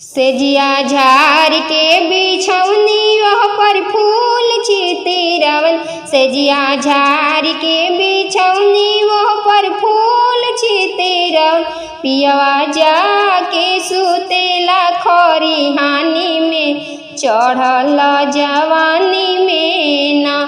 सेजिया झार के बिछौनी वह पर फूल चितरवन। सेजिया झार के बिछौनी वह पर फूल चितरवन। पियवा जाके सुतेला खरिहानी में चढ़ल जवानी में ना।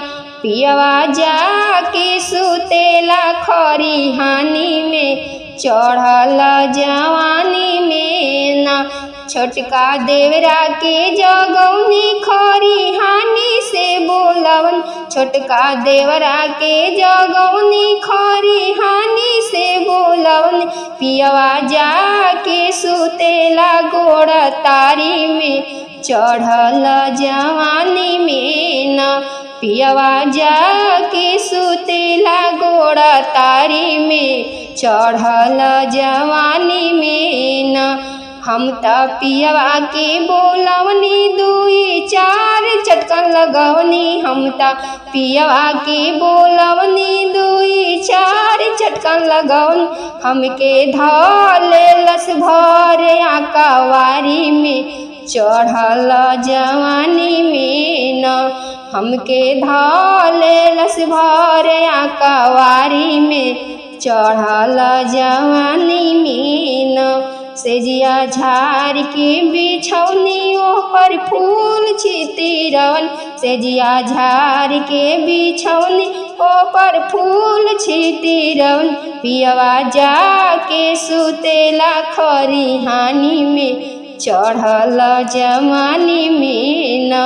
पियवा जाके सुतेला खरिहानी में चढ़ल जवानी में ना। छोटका देवरा के जगौनी खरिहानी से बोलवन। छोटका देवरा के जगौनी खरिहानी से बोलवन। पियवा जाके सुतेला गोड़ तारी में चढ़ल जवानी में ना। पियवा जाके सुतेला गोड़ तारी में चढ़ल जवानी में ना। हम त पियवा के बोलवनी दुई चार चटकन लगवनी। हम त पियवा के बोलवनी दुई चार चटकन लगवनी। हमके धलेलस भर आकवारी में चढ़ल जवानी में न। हमके धलेलस भर आकवारी में चढ़ल जवानी में न। सेजिया झार के बिछौनी ओपर फूल चितरवन। सेजिया झार के बिछौनी ओपर फूल चितरवन। पियवा जाके सुतेला खरिहानी में चढ़ल जवानी में न।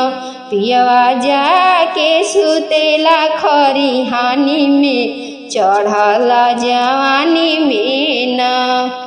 पियवा जाके सुतेला खरिहानी में चढ़ल जवानी में न।